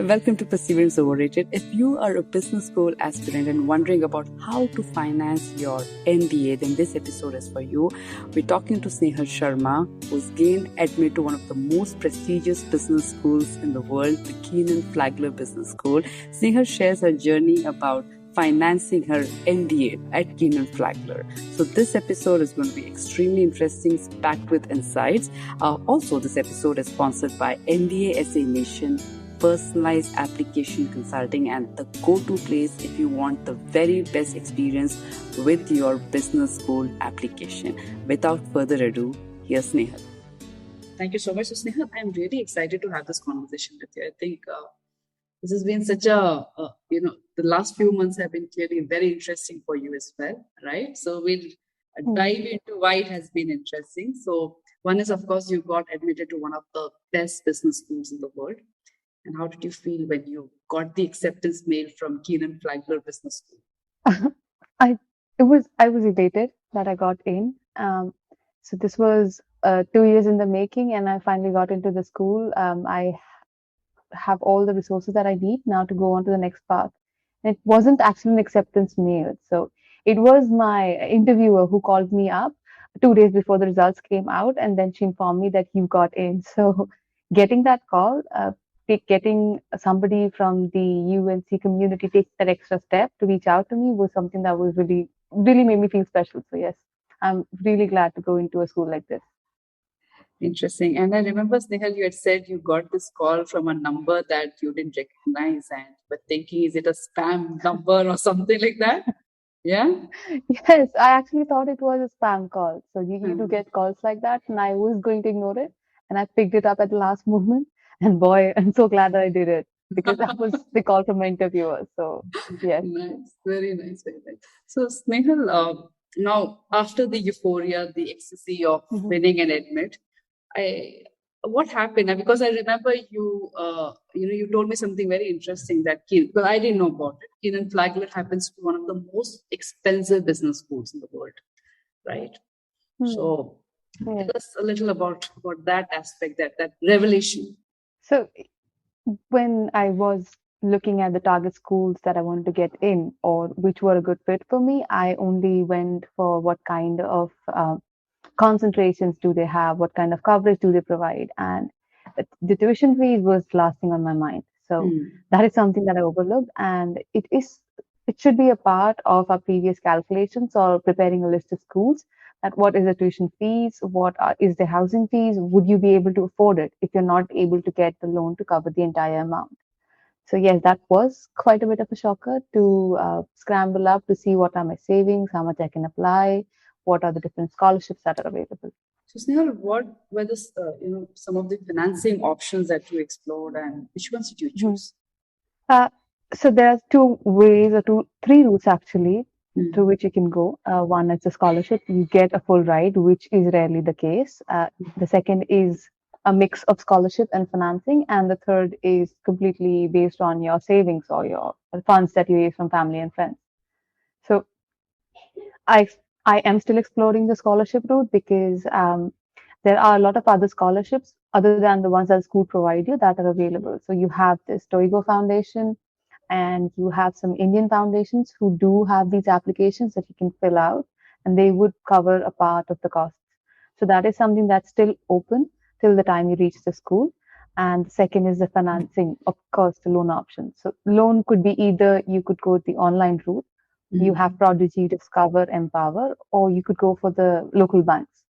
Welcome to Perseverance Overrated. If you are a business school aspirant and wondering about how to finance your MBA, then this episode is for you. We're talking to Snehal Sharma, who's gained admit to one of the most prestigious business schools in the world, the Kenan Flagler Business School. Snehal shares her journey about financing her MBA at Kenan Flagler. So this episode is going to be extremely interesting, packed with insights. Also, this episode is sponsored by MBA SA Nation, personalized application consulting, and the go-to place if you want the very best experience with your business school application. Without further ado, here's Snehal. Thank you so much, Snehal. I'm really excited to have this conversation with you. I think this has been such a, the last few months have been clearly very interesting for you as well, right? So we'll dive into why it has been interesting. So one is, of course, you got admitted to one of the best business schools in the world. And how did you feel when you got the acceptance mail from Kenan Flagler Business School? I was elated that I got in. So this was 2 years in the making, and I finally got into the school. I have all the resources that I need now to go on to the next path. And it wasn't actually an acceptance mail. So it was my interviewer who called me up 2 days before the results came out, and then she informed me that you got in. So getting that call, getting somebody from the UNC community take that extra step to reach out to me was something that was really made me feel special. So yes, I'm really glad to go into a school like this. Interesting. And I remember, Snehal, you had said you got this call from a number that you didn't recognize and were thinking, is it a spam number or something like that? Yeah? Yes, I actually thought it was a spam call. So you do get calls like that, and I was going to ignore it. And I picked it up at the last moment. And boy, I'm so glad that I did it because that was the call from my interviewer. So yes. Nice. Very nice. Very nice. So Snehal, now after the euphoria, the ecstasy of winning an admit, what happened? Because I remember you, you told me something very interesting that because I didn't know about it. Kenan Flagler happens to be one of the most expensive business schools in the world, right? So tell us a little about that aspect, that revelation. So when I was looking at the target schools that I wanted to get in or which were a good fit for me, I only went for what kind of concentrations do they have, what kind of coverage do they provide, and the tuition fee was last thing on my mind. So that is something that I overlooked, and it should be a part of our previous calculations or preparing a list of schools. That what is the tuition fees, is the housing fees, would you be able to afford it if you're not able to get the loan to cover the entire amount. So yes, that was quite a bit of a shocker to scramble up to see what are my savings, how much I can apply, what are the different scholarships that are available. So Snehal, what were the some of the financing options that you explored, and which ones did you choose? So there are three routes actually through which you can go. One is a scholarship; you get a full ride, which is rarely the case. The second is a mix of scholarship and financing, and the third is completely based on your savings or your funds that you raise from family and friends. So I am still exploring the scholarship route because there are a lot of other scholarships other than the ones that the school provide you that are available. So you have this Toigo Foundation, and you have some Indian foundations who do have these applications that you can fill out, and they would cover a part of the costs. So that is something that's still open till the time you reach the school. And the second is the financing, of course, the loan option. So loan could be either you could go the online route, you have Prodigy, Discover, Empower, or you could go for the local banks.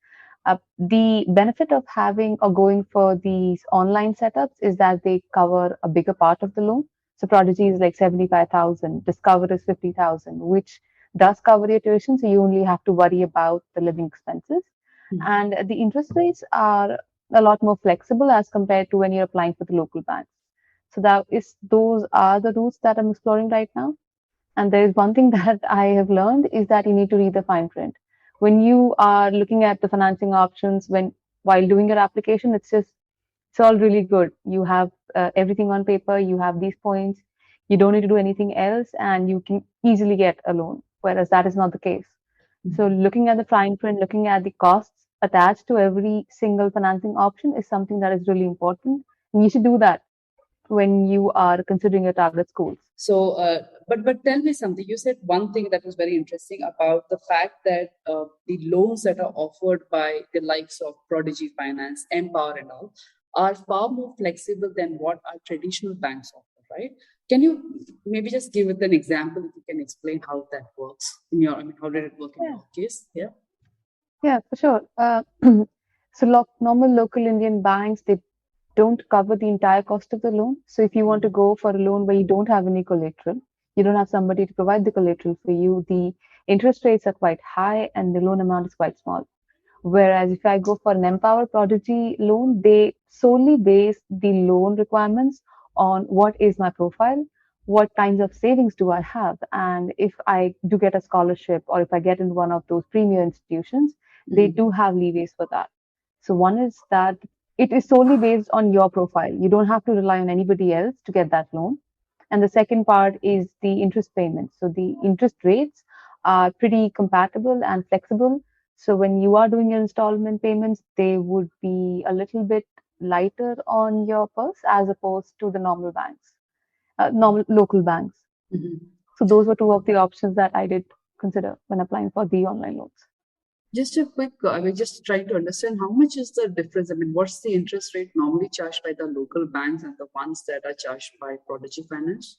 The benefit of having or going for these online setups is that they cover a bigger part of the loan. So Prodigy is like 75,000, Discover is 50,000, which does cover your tuition. So you only have to worry about the living expenses. And the interest rates are a lot more flexible as compared to when you're applying for the local banks. So those are the routes that I'm exploring right now. And there is one thing that I have learned is that you need to read the fine print. When you are looking at the financing options while doing your application, it's all really good. You have everything on paper, you have these points, you don't need to do anything else, and you can easily get a loan, whereas that is not the case. So looking at the fine print, looking at the costs attached to every single financing option is something that is really important, and you should do that. when you are considering your target schools. So, but tell me something. You said one thing that was very interesting about the fact that the loans that are offered by the likes of Prodigy Finance, Empower, and all are far more flexible than what our traditional banks offer, right? Can you maybe just give it an example if you can explain how that works in your? I mean, how did it work in your case? Yeah. Yeah, for sure. So normal local Indian banks, they don't cover the entire cost of the loan. So if you want to go for a loan where you don't have any collateral, you don't have somebody to provide the collateral for you, the interest rates are quite high and the loan amount is quite small. Whereas if I go for an Empower Prodigy loan, they solely base the loan requirements on what is my profile, what kinds of savings do I have, and if I do get a scholarship or if I get in one of those premier institutions, they do have leeways for that. So one is that it is solely based on your profile. You don't have to rely on anybody else to get that loan. And the second part is the interest payments. So the interest rates are pretty compatible and flexible. So when you are doing your installment payments, they would be a little bit lighter on your purse as opposed to the normal banks, normal local banks. So those were two of the options that I did consider when applying for the online loans. Just a quick, I was just trying to understand how much is the difference? I mean, what's the interest rate normally charged by the local banks and the ones that are charged by Prodigy Finance?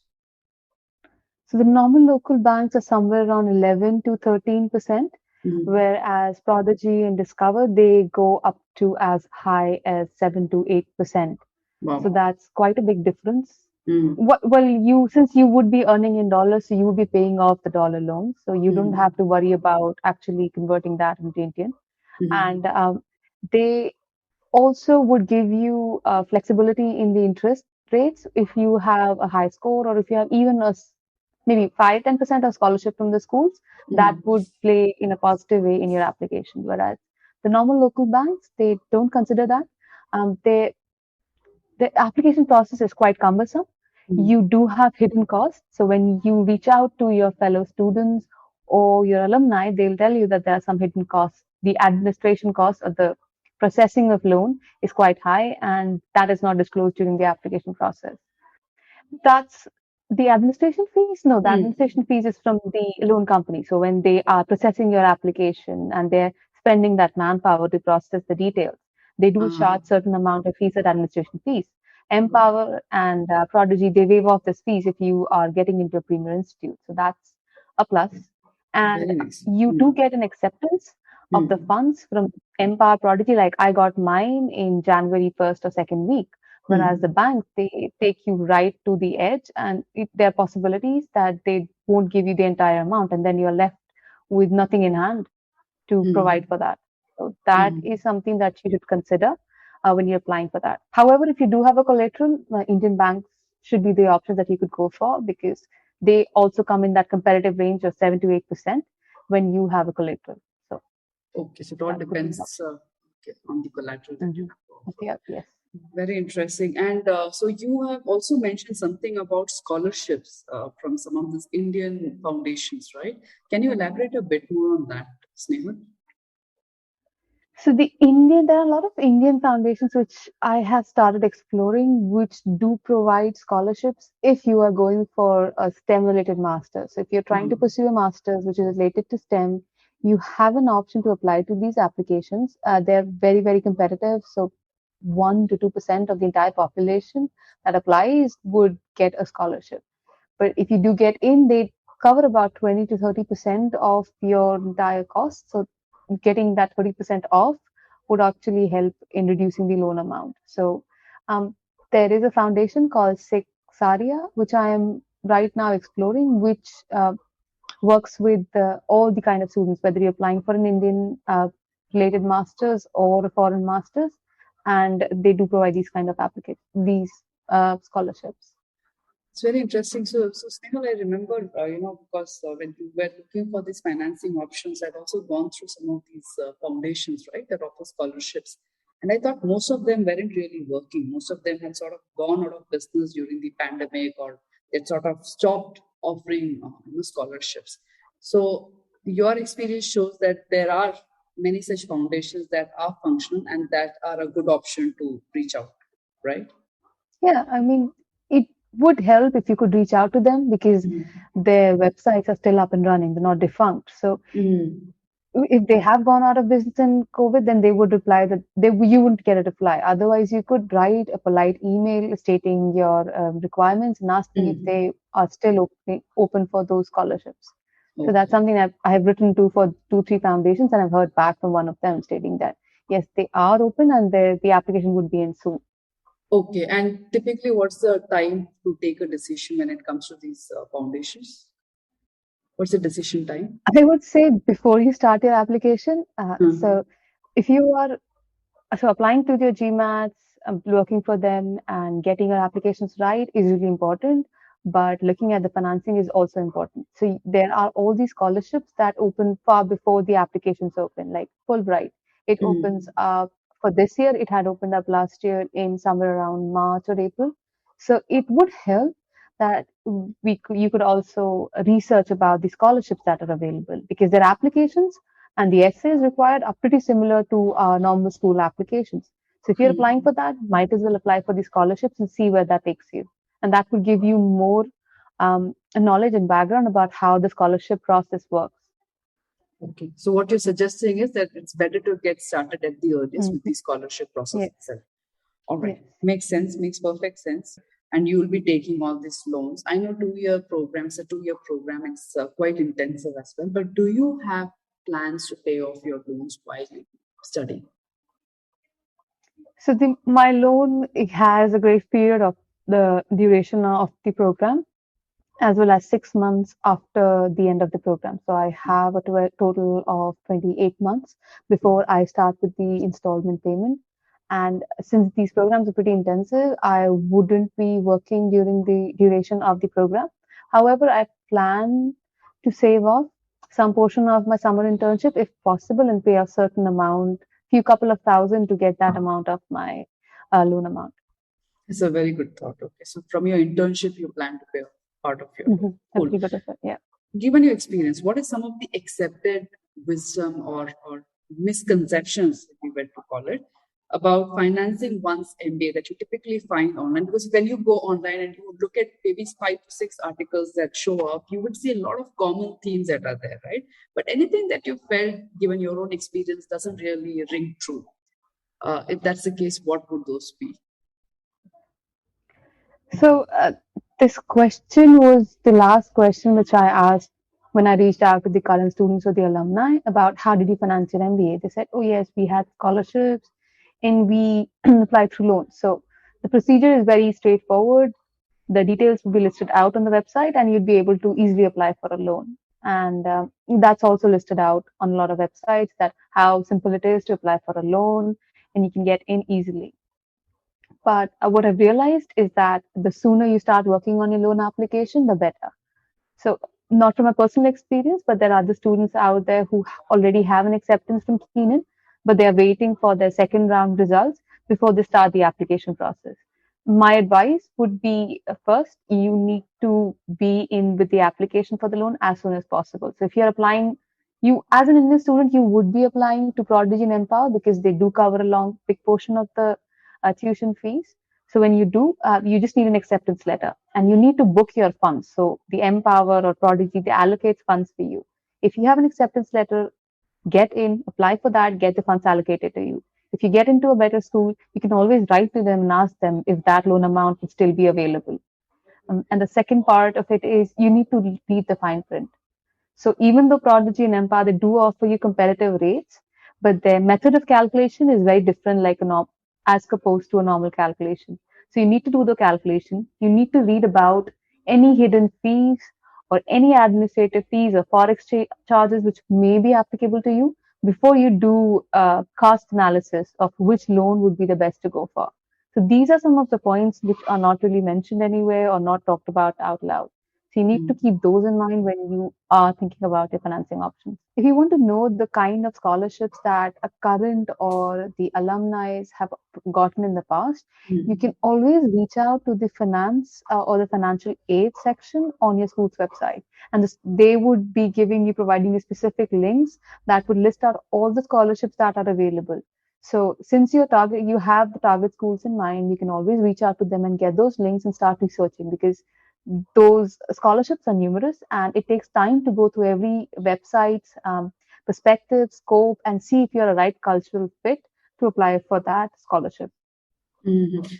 So the normal local banks are somewhere around 11 to 13%, whereas Prodigy and Discover, they go up to as high as 7 to 8%. Wow. So that's quite a big difference. Well, since you would be earning in dollars, so you would be paying off the dollar loan. So you don't have to worry about actually converting that into Indian. And they also would give you flexibility in the interest rates if you have a high score or if you have even maybe 5-10% of scholarship from the schools, that would play in a positive way in your application. Whereas the normal local banks, they don't consider that. The application process is quite cumbersome. You do have hidden costs. So when you reach out to your fellow students or your alumni, they'll tell you that there are some hidden costs. The administration cost of the processing of loan is quite high, and that is not disclosed during the application process. That's the administration fees. No, the administration fees is from the loan company. So when they are processing your application and they're spending that manpower to process the details, they do charge certain amount of fees at administration fees. Empower and Prodigy, they waive off this fees if you are getting into a premier institute. So that's a plus. And you do get an acceptance of the funds from Empower Prodigy. Like I got mine in January 1st or second week. Whereas the bank, they take you right to the edge, and there are possibilities that they won't give you the entire amount, and then you're left with nothing in hand to provide for that. So that is something that you should consider when you're applying for that. However, if you do have a collateral, Indian banks should be the option that you could go for because they also come in that competitive range of 7 to 8% when you have a collateral. So okay, so it all depends on the collateral that you have. Yeah, yes. Very interesting. And so you have also mentioned something about scholarships from some of these Indian foundations, right? Can you elaborate a bit more on that, Snehal? So there are a lot of Indian foundations which I have started exploring, which do provide scholarships if you are going for a STEM-related master's. So if you're trying to pursue a master's which is related to STEM, you have an option to apply to these applications. They're very, very competitive. So 1 to 2% of the entire population that applies would get a scholarship. But if you do get in, they cover about 20 to 30% of your entire cost. So getting that 30% off would actually help in reducing the loan amount. So there is a foundation called Sexaria, which I am right now exploring, which works with all the kind of students, whether you're applying for an Indian related masters or a foreign masters, and they do provide these kind of these scholarships. It's very interesting. So Snehal, I remember, because when you were looking for these financing options, I'd also gone through some of these foundations, right, that offer scholarships. And I thought most of them weren't really working. Most of them had sort of gone out of business during the pandemic, or it sort of stopped offering scholarships. So your experience shows that there are many such foundations that are functional and that are a good option to reach out, right? Yeah, I mean, would help if you could reach out to them, because their websites are still up and running. They're not defunct. So if they have gone out of business in COVID, then they would reply that you wouldn't get a reply. Otherwise, you could write a polite email stating your requirements and asking if they are still open for those scholarships. So that's something I have written to for 2-3 foundations, and I've heard back from one of them stating that yes, they are open and the application would be in soon. Okay, and typically, what's the time to take a decision when it comes to these foundations? What's the decision time? I would say before you start your application. So if you are applying to your GMATs, working for them, and getting your applications right is really important. But looking at the financing is also important. So there are all these scholarships that open far before the applications open, like Fulbright. It opens up for this year. It had opened up last year in somewhere around March or April. So it would help that you could also research about the scholarships that are available, because their applications and the essays required are pretty similar to our normal school applications. So if you're applying for that, might as well apply for the scholarships and see where that takes you. And that would give you more knowledge and background about how the scholarship process works. Okay. So what you're suggesting is that it's better to get started at the earliest with the scholarship process itself. All right. Makes sense. Makes perfect sense. And you will be taking all these loans. I know 2-year programs, a 2-year program is quite intensive as well. But do you have plans to pay off your loans while you study? So my loan, it has a grace period of the duration of the program, as well as 6 months after the end of the program. So I have a total of 28 months before I start with the installment payment. And since these programs are pretty intensive, I wouldn't be working during the duration of the program. However, I plan to save off some portion of my summer internship if possible and pay a certain amount, few couple of thousand, to get that amount of my loan amount. It's a very good thought. Okay. So from your internship, you plan to pay part of your loan. Cool. Yeah. Given your experience, what is some of the accepted wisdom or misconceptions, if you were to call it, about financing one's MBA that you typically find online? Because when you go online and you look at maybe 5 to 6 articles that show up, you would see a lot of common themes that are there, right? But anything that you felt, given your own experience, doesn't really ring true. If that's the case, what would those be? So this question was the last question which I asked when I reached out to the current students or the alumni about how did you finance your MBA. They said, oh yes, we had scholarships and we applied through loans. So the procedure is very straightforward. The details will be listed out on the website and you'd be able to easily apply for a loan. And that's also listed out on a lot of websites, that how simple it is to apply for a loan and you can get in easily. But what I've realized is that the sooner you start working on your loan application, the better. So not from a personal experience, but there are other students out there who already have an acceptance from Kenan, but they are waiting for their second round results before they start the application process. My advice would be, first, you need to be in with the application for the loan as soon as possible. So if you're applying, you as an Indian student, you would be applying to Prodigy and Empower because they do cover a long, big portion of the tuition fees. So when you do, you just need an acceptance letter and you need to book your funds. So the Empower or Prodigy, they allocate funds for you. If you have an acceptance letter, get in, apply for that, get the funds allocated to you. If you get into a better school, you can always write to them and ask them if that loan amount would still be available. And the second part of it is you need to read the fine print. So even though Prodigy and Empower, they do offer you competitive rates, but their method of calculation is very different, like as opposed to a normal calculation. So you need to do the calculation. You need to read about any hidden fees or any administrative fees or forex charges which may be applicable to you before you do a cost analysis of which loan would be the best to go for. So these are some of the points which are not really mentioned anywhere or not talked about out loud. So you need to keep those in mind when you are thinking about your financing options. If you want to know the kind of scholarships that a current or the alumni have gotten in the past, you can always reach out to the finance or the financial aid section on your school's website. And they would be providing you specific links that would list out all the scholarships that are available. So since you have the target schools in mind, you can always reach out to them and get those links and start researching, because those scholarships are numerous and it takes time to go through every website's perspective, scope, and see if you're a right cultural fit to apply for that scholarship.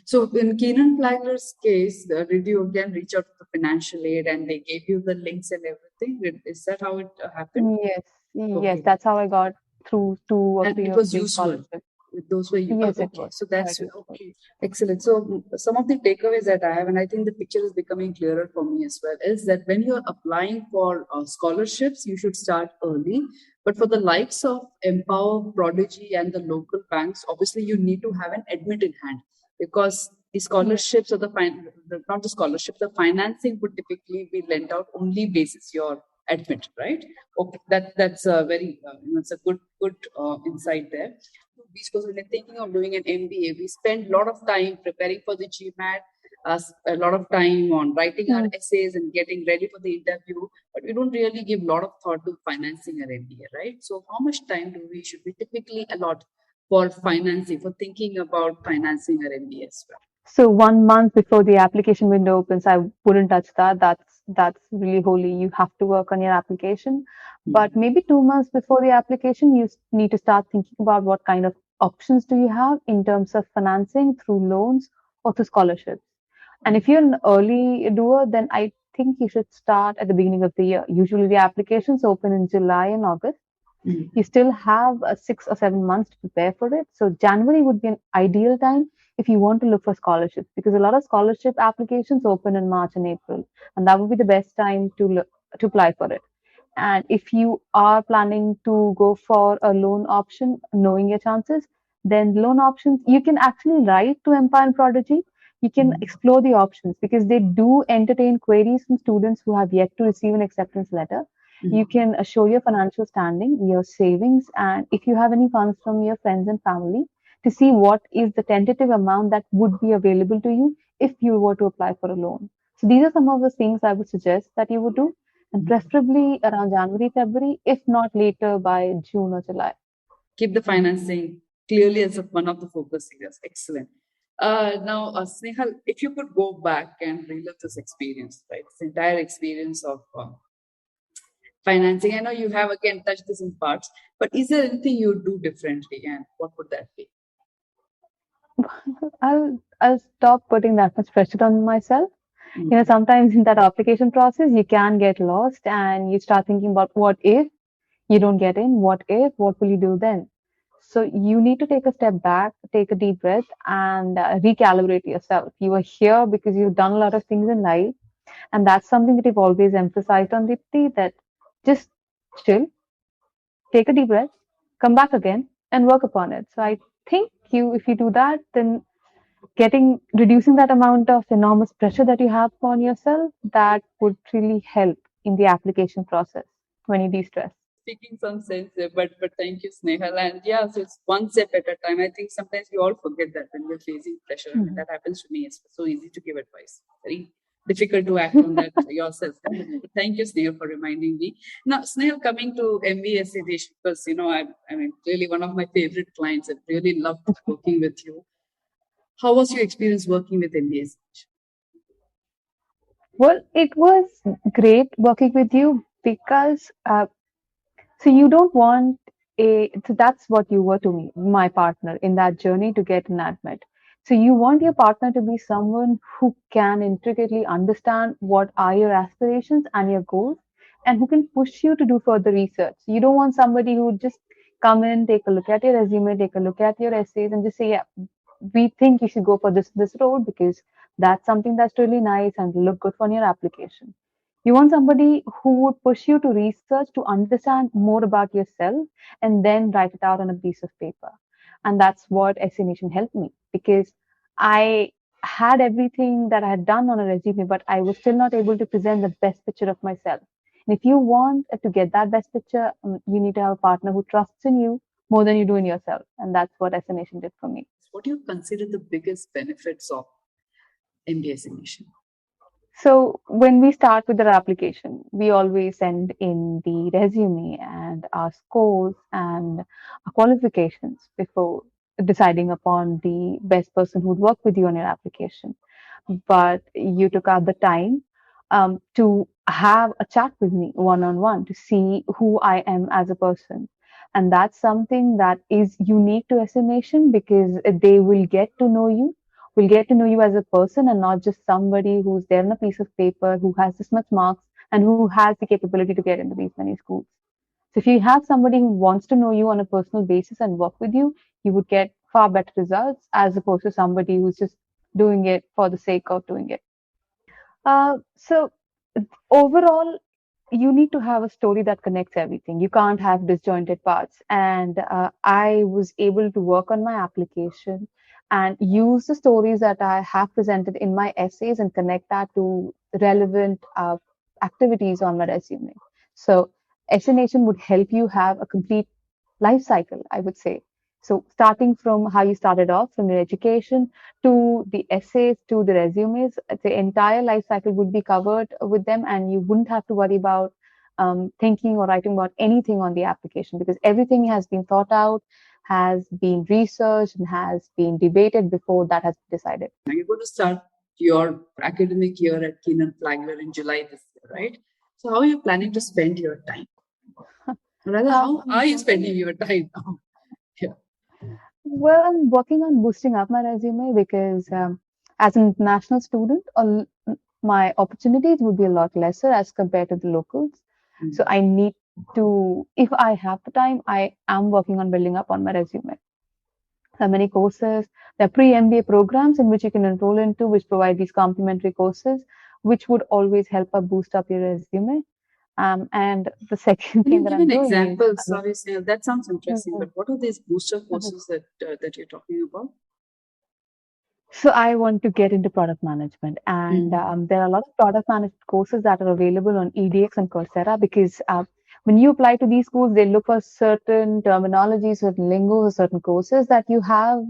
So in Kenan Flagler's case, did you again reach out to the financial aid and they gave you the links and everything? Is that how it happened? Yes, yes, Okay. that's how I got through 2 or 3 And it of was the useful. scholarships. Those were Yes, it okay. was So quite that's useful. okay. Excellent. So some of the takeaways that I have, and I think the picture is becoming clearer for me as well, is that when you're applying for scholarships, you should start early. But for the likes of Empower, Prodigy, and the local banks, obviously you need to have an admit in hand, because the scholarships or not the scholarship, the financing would typically be lent out only basis your admit, right? Okay, that's a very it's a good insight there. Because when we're thinking of doing an MBA, we spend a lot of time preparing for the GMAT, a lot of time on writing our essays and getting ready for the interview, but we don't really give a lot of thought to financing our MBA, right? So how much time should we typically allot for financing, for thinking about financing our MBA as well? So 1 month before the application window opens, I wouldn't touch that. That's really holy. You have to work on your application. But maybe 2 months before the application, you need to start thinking about what kind of options do you have in terms of financing through loans or through scholarships. And if you're an early doer, then I think you should start at the beginning of the year. Usually the applications open in July and August. You still have 6 or 7 months to prepare for it. So January would be an ideal time if you want to look for scholarships, because a lot of scholarship applications open in March and April, and that would be the best time to apply for it. And if you are planning to go for a loan option, knowing your chances, then loan options, you can actually write to Empire and Prodigy. You can explore the options because they do entertain queries from students who have yet to receive an acceptance letter. You can show your financial standing, your savings, and if you have any funds from your friends and family, to see what is the tentative amount that would be available to you if you were to apply for a loan. So these are some of the things I would suggest that you would do, and preferably around January, February, if not later by June or July. Keep the financing clearly as one of the focus areas. Excellent. Now, Snehal, if you could go back and relive this experience, right, this entire experience of financing. I know you have again touched this in parts, but is there anything you would do differently, and what would that be? I'll stop putting that much pressure on myself. Sometimes in that application process, you can get lost and you start thinking about what if you don't get in, what will you do then? So you need to take a step back, take a deep breath, and recalibrate yourself. You are here because you've done a lot of things in life, and that's something that you've always emphasized on Deepthi, that just chill, take a deep breath, come back again, and work upon it. So I think if you do that, then reducing that amount of enormous pressure that you have on yourself, that would really help in the application process when you de-stress. Speaking some sense there, but thank you, Snehal. And yeah, so it's one step at a time. I think sometimes we all forget that when we're facing pressure. I mean, that happens to me. It's so easy to give advice. Very difficult to act on that yourself. But thank you, Snehal, for reminding me. Now, Snehal, coming to MBA Dish, because I mean, really one of my favorite clients. I really loved working with you. How was your experience working with MBA? Well, it was great working with you because so you don't want so that's what you were to me, my partner in that journey to get an admit. So you want your partner to be someone who can intricately understand what are your aspirations and your goals, and who can push you to do further research. You don't want somebody who would just come in, take a look at your resume, take a look at your essays, and just say, yeah, we think you should go for this road because that's something that's really nice and look good for your application. You want somebody who would push you to research, to understand more about yourself, and then write it out on a piece of paper. And that's what Essay Nation helped me, because I had everything that I had done on a resume, but I was still not able to present the best picture of myself. And if you want to get that best picture, you need to have a partner who trusts in you more than you do in yourself. And that's what Essay Nation did for me. What do you consider the biggest benefits of MBA Nation? So when we start with our application, we always send in the resume and our scores and our qualifications before deciding upon the best person who'd work with you on your application. But you took out the time to have a chat with me one on one to see who I am as a person. And that's something that is unique to SC Nation because they will get to know you as a person and not just somebody who's there on a piece of paper, who has this much marks and who has the capability to get into these many schools. So if you have somebody who wants to know you on a personal basis and work with you would get far better results as opposed to somebody who's just doing it for the sake of doing it. So overall, you need to have a story that connects everything. You can't have disjointed parts. And I was able to work on my application and use the stories that I have presented in my essays and connect that to relevant activities on my resume. So, Nation would help you have a complete life cycle, I would say. So, starting from how you started off, from your education to the essays to the resumes, the entire life cycle would be covered with them, and you wouldn't have to worry about thinking or writing about anything on the application because everything has been thought out, has been researched, and has been debated before that has been decided. Now you're going to start your academic year at Kenan Flagler in July this year, right? So how are you planning to spend your time? Rather, how are you spending your time now? Yeah. Well, I'm working on boosting up my resume because as an international student, my opportunities would be a lot lesser as compared to the locals. So I need to, if I have the time, I am working on building up on my resume. There are many courses. There are pre-MBA programs in which you can enroll into, which provide these complimentary courses, which would always help boost up your resume. And the second thing that I'm doing examples, sorry, Snehal, that sounds interesting, but what are these booster courses that you're talking about? So I want to get into product management, and there are a lot of product management courses that are available on EDX and Coursera because when you apply to these schools, they look for certain terminologies, certain lingos, or certain courses that you have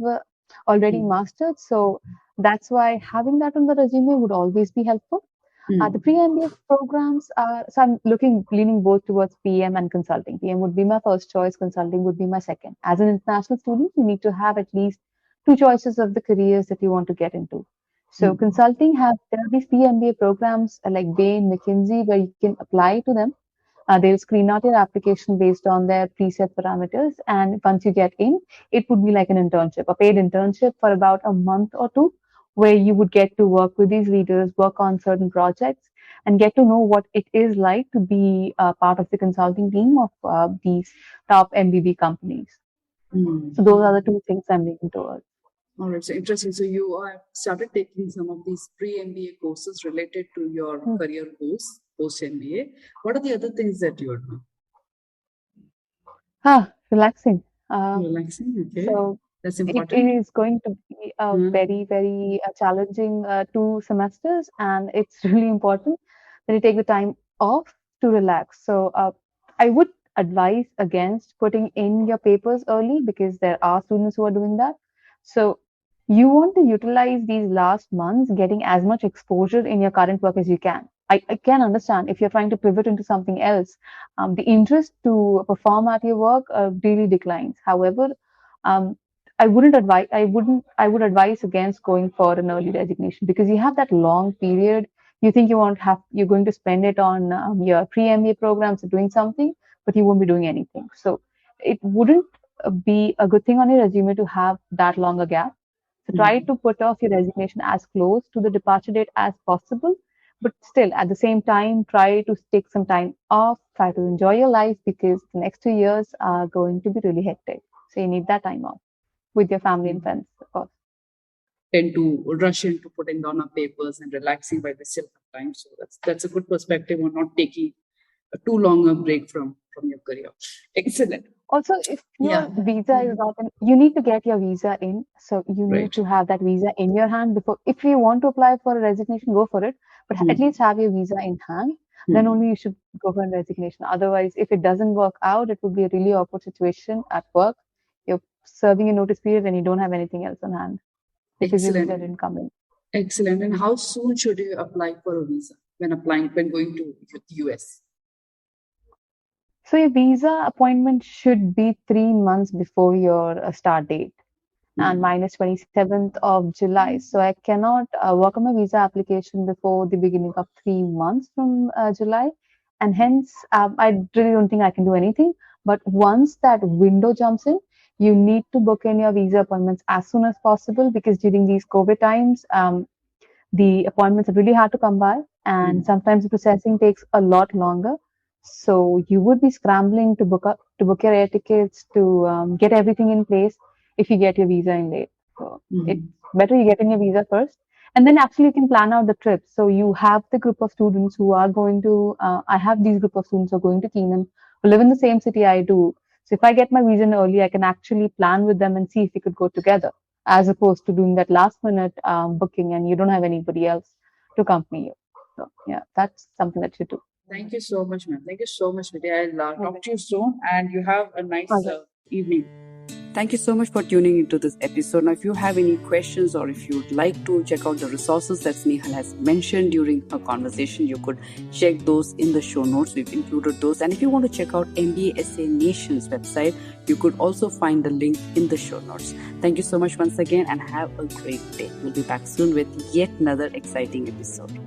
already mastered. So that's why having that on the resume would always be helpful. The pre-MBA programs so I'm leaning both towards PM and consulting. PM would be my first choice, consulting would be my second. As an international student, you need to have at least two choices of the careers that you want to get into. So consulting there are these pre-MBA programs like Bain, McKinsey, where you can apply to them. They'll screen out your application based on their preset parameters. And once you get in, it would be like an internship, a paid internship for about a month or two, where you would get to work with these leaders, work on certain projects, and get to know what it is like to be part of the consulting team of these top MBB companies. So those are the two things I'm looking towards. All right, so interesting. So you have started taking some of these pre-MBA courses related to your career goals post-MBA. What are the other things that you are doing? Relaxing. Relaxing, okay. So that's important. It is going to be a very, very challenging 2 semesters, and it's really important that you take the time off to relax. So I would advise against putting in your papers early because there are students who are doing that. So you want to utilize these last months getting as much exposure in your current work as you can. I can understand if you're trying to pivot into something else, the interest to perform at your work really declines. However, I would advise against going for an early resignation because you have that long period. You think you're going to spend it on your pre-MBA programs or doing something, but you won't be doing anything. So it wouldn't be a good thing on your resume to have that longer gap. So try to put off your resignation as close to the departure date as possible, but still at the same time, try to take some time off, try to enjoy your life because the next 2 years are going to be really hectic. So you need that time off with your family and friends, of course. Tend to rush into putting down our papers and relaxing while we still have time. So that's a good perspective on not taking a too long a break from your career. Excellent. Also, if your visa is not in, you need to get your visa in. So you need to have that visa in your hand before. If you want to apply for a resignation, go for it. But at least have your visa in hand. Then only you should go for a resignation. Otherwise, if it doesn't work out, it would be a really awkward situation at work. You're serving a notice period and you don't have anything else on hand because your visa didn't come in. Excellent. And how soon should you apply for a visa when going to the US? So your visa appointment should be 3 months before your start date. and mine is 27th of July. So I cannot work on my visa application before the beginning of 3 months from July. And hence, I really don't think I can do anything. But once that window jumps in, you need to book in your visa appointments as soon as possible, because during these COVID times, the appointments are really hard to come by, and sometimes the processing takes a lot longer. So you would be scrambling to book your air tickets, to get everything in place if you get your visa in late. So it's better you get in your visa first, and then actually you can plan out the trip. So you have the group of students who are going to. I have these group of students who are going to Kenan, who live in the same city I do. So if I get my visa in early, I can actually plan with them and see if we could go together, as opposed to doing that last minute booking and you don't have anybody else to accompany you. So yeah, that's something that you do. Thank you so much, ma'am. Thank you so much, Vidya. I'll talk to you soon, and you have a nice evening. Thank you so much for tuning into this episode. Now, if you have any questions or if you'd like to check out the resources that Snehal has mentioned during her conversation, you could check those in the show notes. We've included those. And if you want to check out MBA SA Nation's website, you could also find the link in the show notes. Thank you so much once again, and have a great day. We'll be back soon with yet another exciting episode.